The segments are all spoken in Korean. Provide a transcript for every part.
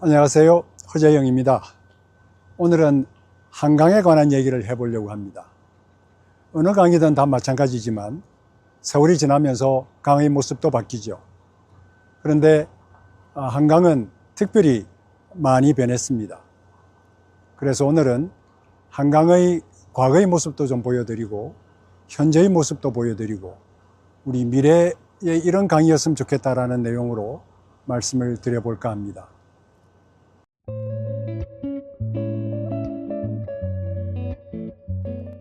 안녕하세요. 허재영입니다. 오늘은 한강에 관한 얘기를 해보려고 합니다. 어느 강이든 다 마찬가지지만 세월이 지나면서 강의 모습도 바뀌죠. 그런데 한강은 특별히 많이 변했습니다. 그래서 오늘은 한강의 과거의 모습도 좀 보여드리고 현재의 모습도 보여드리고 우리 미래에 이런 강이었으면 좋겠다라는 내용으로 말씀을 드려볼까 합니다.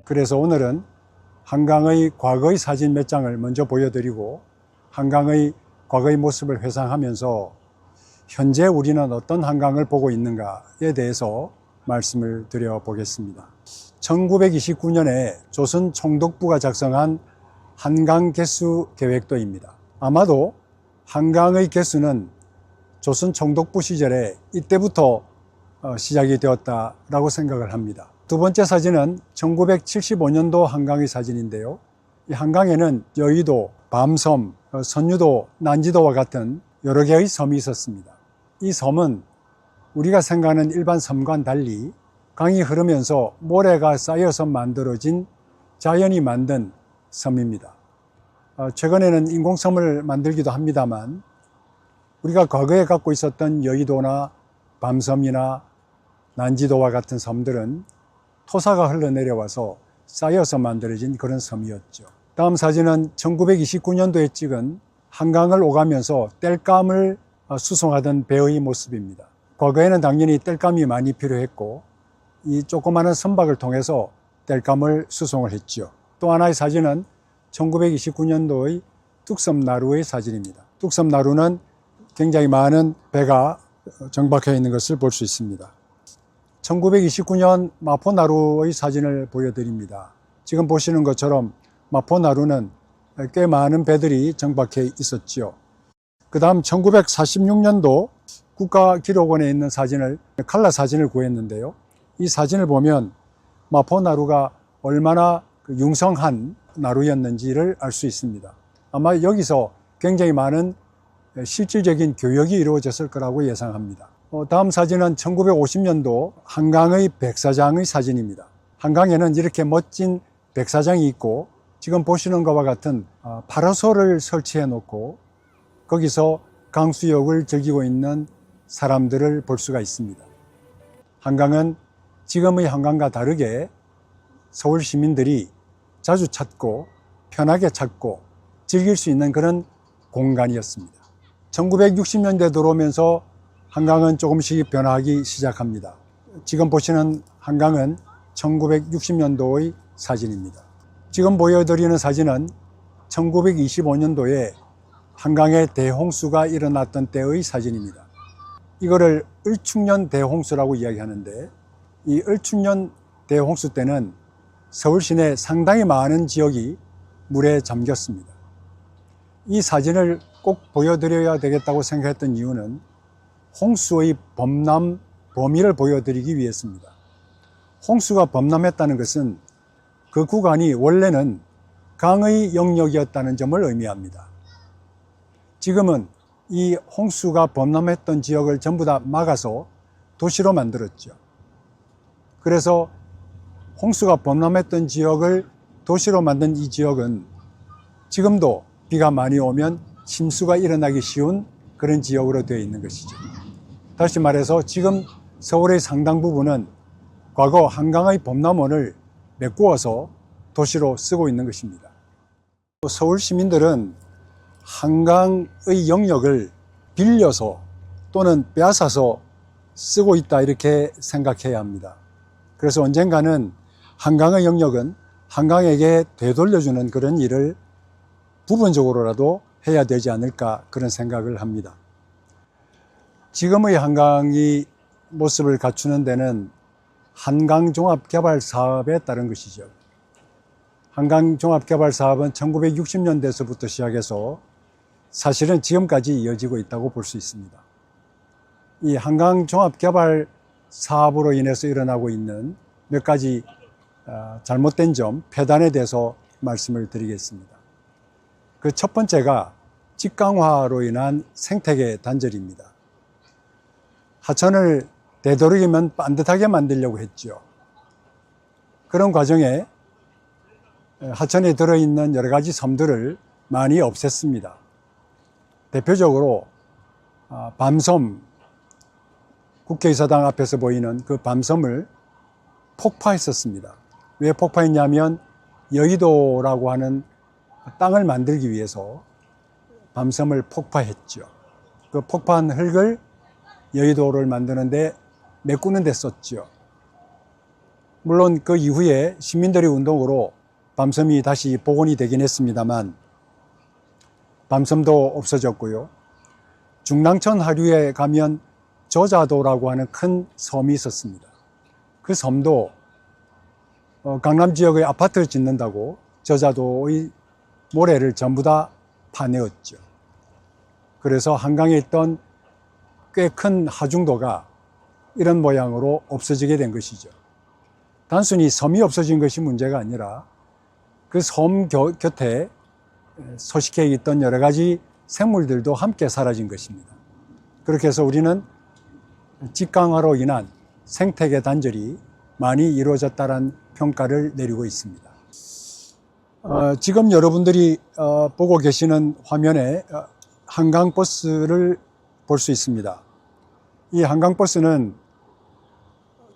그래서 오늘은 한강의 과거의 사진 몇 장을 먼저 보여드리고 한강의 과거의 모습을 회상하면서 현재 우리는 어떤 한강을 보고 있는가에 대해서 말씀을 드려보겠습니다. 1929년에 조선 총독부가 작성한 한강 개수 계획도입니다. 아마도 한강의 개수는 조선 총독부 시절에 이때부터 시작이 되었다라고 생각을 합니다. 두 번째 사진은 1975년도 한강의 사진인데요. 이 한강에는 여의도, 밤섬, 선유도, 난지도와 같은 여러 개의 섬이 있었습니다. 이 섬은 우리가 생각하는 일반 섬과는 달리 강이 흐르면서 모래가 쌓여서 만들어진 자연이 만든 섬입니다. 최근에는 인공섬을 만들기도 합니다만 우리가 과거에 갖고 있었던 여의도나 밤섬이나 난지도와 같은 섬들은 토사가 흘러내려와서 쌓여서 만들어진 그런 섬이었죠. 다음 사진은 1929년도에 찍은 한강을 오가면서 땔감을 수송하던 배의 모습입니다. 과거에는 당연히 땔감이 많이 필요했고 이 조그마한 선박을 통해서 땔감을 수송을 했죠. 또 하나의 사진은 1929년도의 뚝섬나루의 사진입니다. 뚝섬나루는 굉장히 많은 배가 정박해 있는 것을 볼 수 있습니다. 1929년 마포나루의 사진을 보여드립니다. 지금 보시는 것처럼 마포나루는 꽤 많은 배들이 정박해 있었죠. 그 다음 1946년도 국가기록원에 있는 사진을 칼라 사진을 구했는데요. 이 사진을 보면 마포나루가 얼마나 융성한 나루였는지를 알 수 있습니다. 아마 여기서 굉장히 많은 실질적인 교역이 이루어졌을 거라고 예상합니다. 다음 사진은 1950년도 한강의 백사장의 사진입니다. 한강에는 이렇게 멋진 백사장이 있고 지금 보시는 것과 같은 파라솔을 설치해 놓고 거기서 강수욕을 즐기고 있는 사람들을 볼 수가 있습니다. 한강은 지금의 한강과 다르게 서울 시민들이 자주 찾고 편하게 찾고 즐길 수 있는 그런 공간이었습니다. 1960년대 들어오면서 한강은 조금씩 변화하기 시작합니다. 지금 보시는 한강은 1960년도의 사진입니다. 지금 보여드리는 사진은 1925년도에 한강에 대홍수가 일어났던 때의 사진입니다. 이거를 을충년 대홍수라고 이야기하는데 이 을충년 대홍수 때는 서울 시내 상당히 많은 지역이 물에 잠겼습니다. 이 사진을 꼭 보여드려야 되겠다고 생각했던 이유는 홍수의 범위를 보여드리기 위해서입니다. 홍수가 범람했다는 것은 그 구간이 원래는 강의 영역이었다는 점을 의미합니다. 지금은 이 홍수가 범람했던 지역을 전부 다 막아서 도시로 만들었죠. 그래서 홍수가 범람했던 지역을 도시로 만든 이 지역은 지금도 비가 많이 오면 침수가 일어나기 쉬운 그런 지역으로 되어 있는 것이죠. 다시 말해서 지금 서울의 상당 부분은 과거 한강의 범람원을 메꾸어서 도시로 쓰고 있는 것입니다. 서울 시민들은 한강의 영역을 빌려서 또는 빼앗아서 쓰고 있다 이렇게 생각해야 합니다. 그래서 언젠가는 한강의 영역은 한강에게 되돌려주는 그런 일을 부분적으로라도 해야 되지 않을까 그런 생각을 합니다. 지금의 한강이 모습을 갖추는 데는 한강종합개발사업에 따른 것이죠. 한강종합개발사업은 1960년대에서부터 시작해서 사실은 지금까지 이어지고 있다고 볼 수 있습니다. 이 한강종합개발 사업으로 인해서 일어나고 있는 몇 가지 잘못된 점, 폐단에 대해서 말씀을 드리겠습니다. 그 첫 번째가 직강화로 인한 생태계 단절입니다. 하천을 되도록이면 반듯하게 만들려고 했죠. 그런 과정에 하천에 들어있는 여러 가지 섬들을 많이 없앴습니다. 대표적으로 밤섬, 국회의사당 앞에서 보이는 그 밤섬을 폭파했었습니다. 왜 폭파했냐면 여의도라고 하는 땅을 만들기 위해서 밤섬을 폭파했죠. 그 폭파한 흙을 여의도를 만드는데 메꾸는 데 썼죠. 물론 그 이후에 시민들의 운동으로 밤섬이 다시 복원이 되긴 했습니다만 밤섬도 없어졌고요. 중랑천 하류에 가면 저자도라고 하는 큰 섬이 있었습니다. 그 섬도 강남 지역의 아파트를 짓는다고 저자도의 모래를 전부 다 파내었죠. 그래서 한강에 있던 꽤 큰 하중도가 이런 모양으로 없어지게 된 것이죠. 단순히 섬이 없어진 것이 문제가 아니라 그 섬 곁에 서식해 있던 여러 가지 생물들도 함께 사라진 것입니다. 그렇게 해서 우리는 직강화로 인한 생태계 단절이 많이 이루어졌다는 평가를 내리고 있습니다. 지금 여러분들이 보고 계시는 화면에 한강버스를 볼 수 있습니다. 이 한강버스는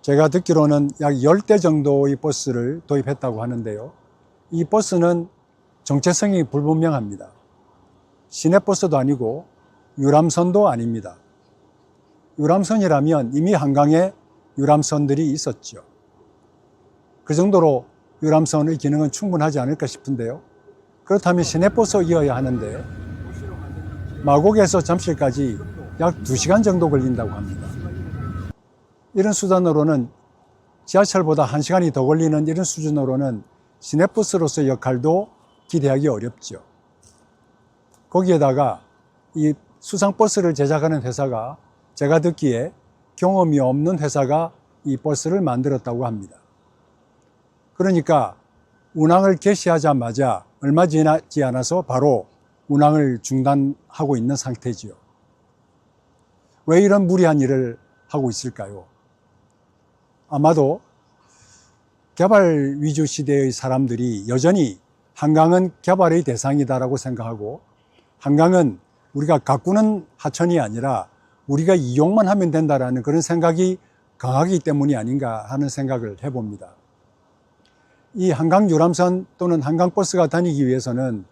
제가 듣기로는 약 10대 정도의 버스를 도입했다고 하는데요. 이 버스는 정체성이 불분명합니다. 시내버스도 아니고 유람선도 아닙니다. 유람선이라면 이미 한강에 유람선들이 있었죠. 그 정도로 유람선의 기능은 충분하지 않을까 싶은데요. 그렇다면 시내버스이어야 하는데 마곡에서 잠실까지 약 2시간 정도 걸린다고 합니다. 이런 수단으로는 지하철보다 1시간이 더 걸리는 이런 수준으로는 시내버스로서의 역할도 기대하기 어렵죠. 거기에다가 이 수상버스를 제작하는 회사가 제가 듣기에 경험이 없는 회사가 이 버스를 만들었다고 합니다. 그러니까 운항을 개시하자마자 얼마 지나지 않아서 바로 운항을 중단하고 있는 상태지요. 왜 이런 무리한 일을 하고 있을까요? 아마도 개발 위주 시대의 사람들이 여전히 한강은 개발의 대상이다라고 생각하고 한강은 우리가 가꾸는 하천이 아니라 우리가 이용만 하면 된다라는 그런 생각이 강하기 때문이 아닌가 하는 생각을 해봅니다. 이 한강 유람선 또는 한강버스가 다니기 위해서는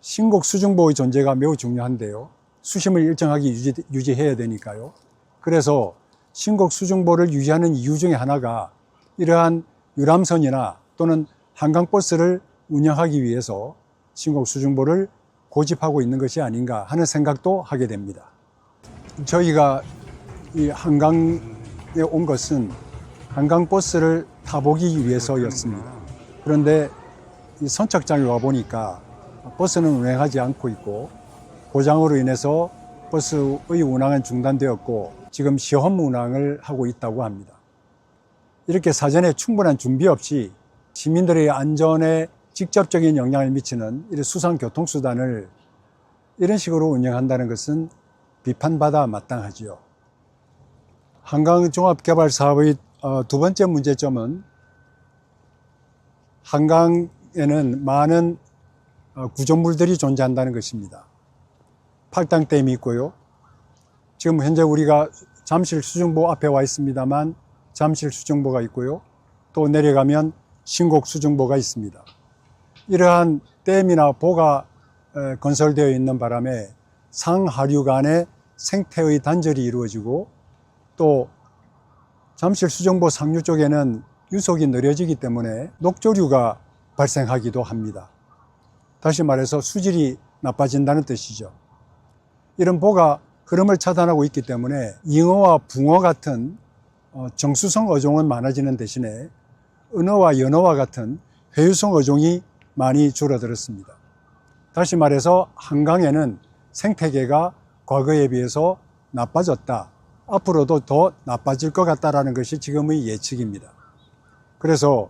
신곡 수중보의 존재가 매우 중요한데요. 수심을 일정하게 유지해야 되니까요. 그래서 신곡 수중보를 유지하는 이유 중에 하나가 이러한 유람선이나 또는 한강버스를 운영하기 위해서 신곡 수중보를 고집하고 있는 것이 아닌가 하는 생각도 하게 됩니다. 저희가 이 한강에 온 것은 한강버스를 타보기 위해서였습니다. 그런데 이 선착장에 와보니까 버스는 운행하지 않고 있고 고장으로 인해서 버스의 운항은 중단되었고 지금 시험 운항을 하고 있다고 합니다. 이렇게 사전에 충분한 준비 없이 시민들의 안전에 직접적인 영향을 미치는 이런 수상교통수단을 이런 식으로 운영한다는 것은 비판받아 마땅하지요. 한강종합개발사업의 두 번째 문제점은 한강에는 많은 구조물들이 존재한다는 것입니다. 팔당댐이 있고요. 지금 현재 우리가 잠실 수중보 앞에 와 있습니다만 잠실 수중보가 있고요. 또 내려가면 신곡 수중보가 있습니다. 이러한 댐이나 보가 건설되어 있는 바람에 상하류 간의 생태의 단절이 이루어지고 또 잠실 수중보 상류 쪽에는 유속이 느려지기 때문에 녹조류가 발생하기도 합니다. 다시 말해서 수질이 나빠진다는 뜻이죠. 이런 보가 흐름을 차단하고 있기 때문에 잉어와 붕어 같은 정수성 어종은 많아지는 대신에 은어와 연어와 같은 회유성 어종이 많이 줄어들었습니다. 다시 말해서 한강에는 생태계가 과거에 비해서 나빠졌다. 앞으로도 더 나빠질 것 같다라는 것이 지금의 예측입니다. 그래서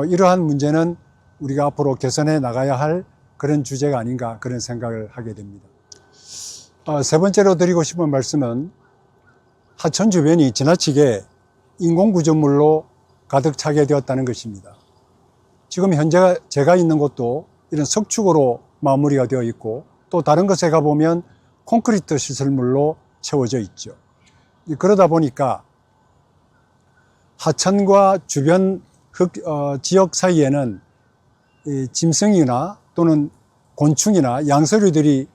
이러한 문제는 우리가 앞으로 개선해 나가야 할 그런 주제가 아닌가 그런 생각을 하게 됩니다. 세 번째로 드리고 싶은 말씀은 하천 주변이 지나치게 인공구조물로 가득 차게 되었다는 것입니다. 지금 현재 제가 있는 곳도 이런 석축으로 마무리가 되어 있고, 또 다른 곳에 가보면 콘크리트 시설물로 채워져 있죠. 그러다 보니까 하천과 주변 지역 사이에는 짐승이나 또는 곤충이나 양서류들이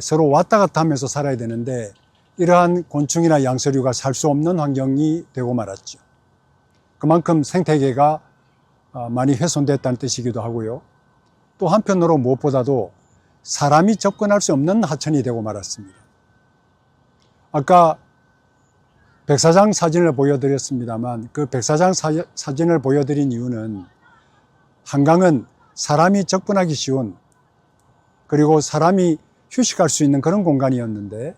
서로 왔다 갔다 하면서 살아야 되는데, 이러한 곤충이나 양서류가 살 수 없는 환경이 되고 말았죠. 그만큼 생태계가 많이 훼손됐다는 뜻이기도 하고요. 또 한편으로 무엇보다도 사람이 접근할 수 없는 하천이 되고 말았습니다. 아까 백사장 사진을 보여드렸습니다만, 그 백사장 사진을 보여드린 이유는 한강은 사람이 접근하기 쉬운, 그리고 사람이 휴식할 수 있는 그런 공간이었는데,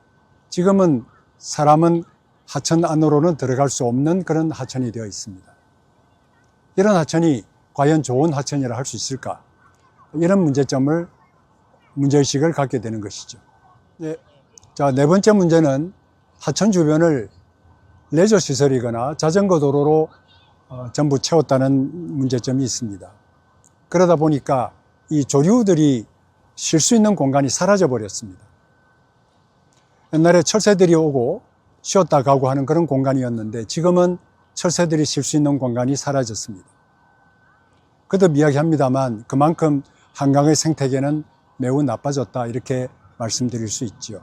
지금은 사람은 하천 안으로는 들어갈 수 없는 그런 하천이 되어 있습니다. 이런 하천이 과연 좋은 하천이라 할 수 있을까? 이런 문제의식을 갖게 되는 것이죠. 자, 네 번째 문제는 하천 주변을 레저 시설이거나 자전거 도로로 전부 채웠다는 문제점이 있습니다. 그러다 보니까 이 조류들이 쉴 수 있는 공간이 사라져 버렸습니다. 옛날에 철새들이 오고 쉬었다 가고 하는 그런 공간이었는데, 지금은 철새들이 쉴 수 있는 공간이 사라졌습니다. 거듭 이야기합니다만 그만큼 한강의 생태계는 매우 나빠졌다, 이렇게 말씀드릴 수 있죠.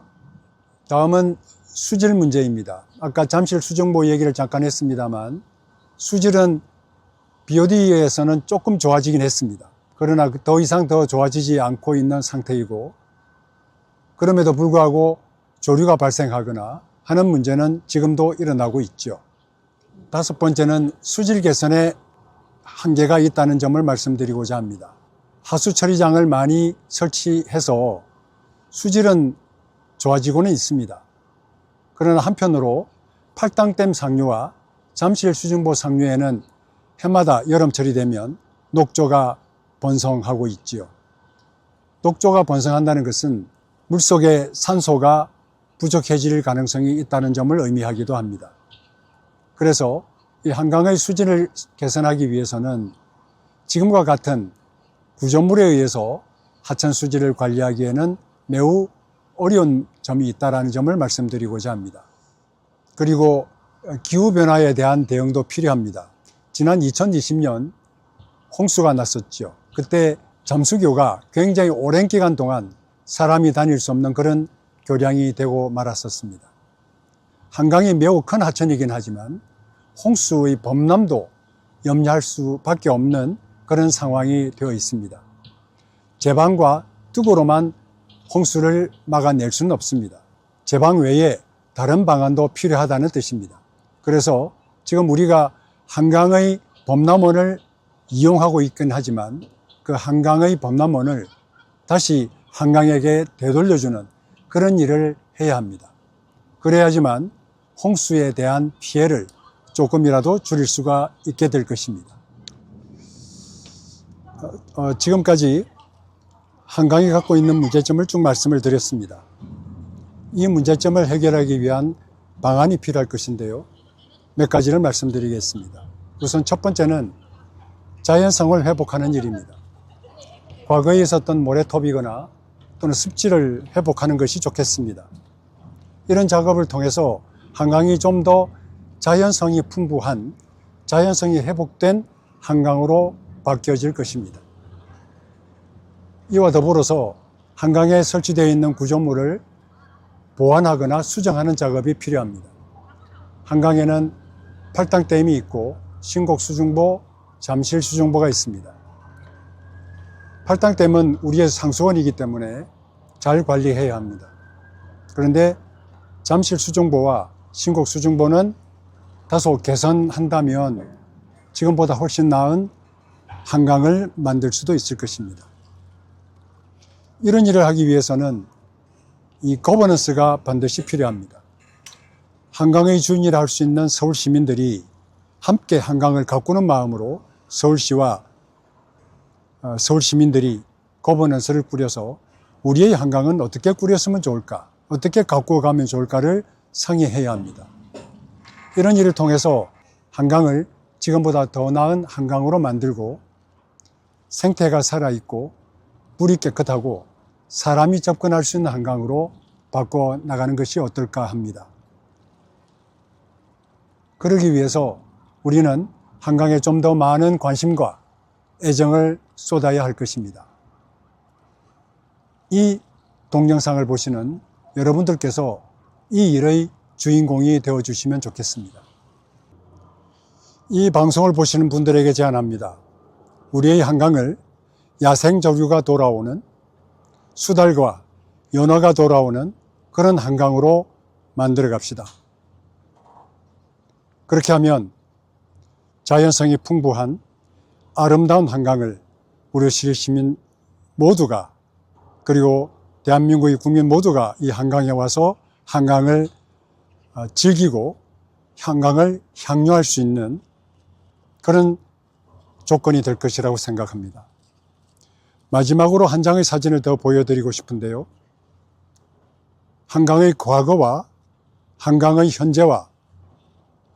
다음은 수질 문제입니다. 아까 잠실 수정보 얘기를 잠깐 했습니다만, 수질은 BOD에서는 조금 좋아지긴 했습니다. 그러나 더 이상 더 좋아지지 않고 있는 상태이고, 그럼에도 불구하고 조류가 발생하거나 하는 문제는 지금도 일어나고 있죠. 다섯 번째는 수질 개선에 한계가 있다는 점을 말씀드리고자 합니다. 하수 처리장을 많이 설치해서 수질은 좋아지고는 있습니다. 그러나 한편으로 팔당댐 상류와 잠실 수중보 상류에는 해마다 여름철이 되면 녹조가 번성하고 있지요. 녹조가 번성한다는 것은 물속에 산소가 부족해질 가능성이 있다는 점을 의미하기도 합니다. 그래서 이 한강의 수질을 개선하기 위해서는 지금과 같은 구조물에 의해서 하천 수질을 관리하기에는 매우 어려운 점이 있다는 점을 말씀드리고자 합니다. 그리고 기후변화에 대한 대응도 필요합니다. 지난 2020년 홍수가 났었죠. 그때 잠수교가 굉장히 오랜 기간 동안 사람이 다닐 수 없는 그런 교량이 되고 말았었습니다. 한강이 매우 큰 하천이긴 하지만 홍수의 범람도 염려할 수밖에 없는 그런 상황이 되어 있습니다. 제방과 뚝으로만 홍수를 막아낼 수는 없습니다. 제방 외에 다른 방안도 필요하다는 뜻입니다. 그래서 지금 우리가 한강의 범람원을 이용하고 있긴 하지만 그 한강의 범람원을 다시 한강에게 되돌려주는 그런 일을 해야 합니다. 그래야지만 홍수에 대한 피해를 조금이라도 줄일 수가 있게 될 것입니다. 지금까지 한강이 갖고 있는 문제점을 쭉 말씀을 드렸습니다. 이 문제점을 해결하기 위한 방안이 필요할 것인데요. 몇 가지를 말씀드리겠습니다. 우선 첫 번째는 자연성을 회복하는 일입니다. 과거에 있었던 모래톱이거나 또는 습지를 회복하는 것이 좋겠습니다. 이런 작업을 통해서 한강이 좀 더 자연성이 풍부한, 자연성이 회복된 한강으로 바뀌어질 것입니다. 이와 더불어서 한강에 설치되어 있는 구조물을 보완하거나 수정하는 작업이 필요합니다. 한강에는 팔당댐이 있고 신곡수중보, 잠실수중보가 있습니다. 팔당댐은 우리의 상수원이기 때문에 잘 관리해야 합니다. 그런데 잠실수중보와 신곡수중보는 다소 개선한다면 지금보다 훨씬 나은 한강을 만들 수도 있을 것입니다. 이런 일을 하기 위해서는 이 거버넌스가 반드시 필요합니다. 한강의 주인이라 할 수 있는 서울 시민들이 함께 한강을 가꾸는 마음으로 서울시와 서울 시민들이 거버넌스를 꾸려서 우리의 한강은 어떻게 꾸렸으면 좋을까, 어떻게 가꾸어 가면 좋을까를 상의해야 합니다. 이런 일을 통해서 한강을 지금보다 더 나은 한강으로 만들고 생태가 살아있고 물이 깨끗하고 사람이 접근할 수 있는 한강으로 바꿔 나가는 것이 어떨까 합니다. 그러기 위해서 우리는 한강에 좀 더 많은 관심과 애정을 쏟아야 할 것입니다. 이 동영상을 보시는 여러분들께서 이 일의 주인공이 되어주시면 좋겠습니다. 이 방송을 보시는 분들에게 제안합니다. 우리의 한강을 야생조류가 돌아오는, 수달과 연어가 돌아오는 그런 한강으로 만들어 갑시다. 그렇게 하면 자연성이 풍부한 아름다운 한강을 우리 시민 모두가, 그리고 대한민국의 국민 모두가 이 한강에 와서 한강을 즐기고 한강을 향유할 수 있는 그런 조건이 될 것이라고 생각합니다. 마지막으로 한 장의 사진을 더 보여드리고 싶은데요. 한강의 과거와 한강의 현재와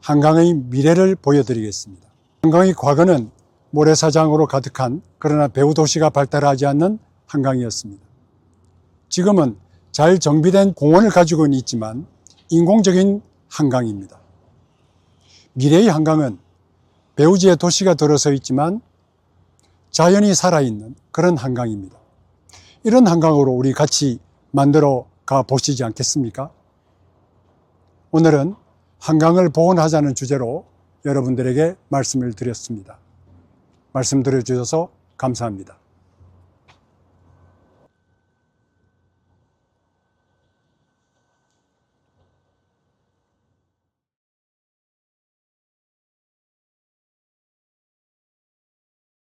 한강의 미래를 보여드리겠습니다. 한강의 과거는 모래사장으로 가득한, 그러나 배후도시가 발달하지 않는 한강이었습니다. 지금은 잘 정비된 공원을 가지고는 있지만 인공적인 한강입니다. 미래의 한강은 배후지에 도시가 들어서 있지만 자연이 살아있는 그런 한강입니다. 이런 한강으로 우리 같이 만들어 가 보시지 않겠습니까? 오늘은 한강을 보존하자는 주제로 여러분들에게 말씀을 드렸습니다. 말씀 들어주셔서 감사합니다.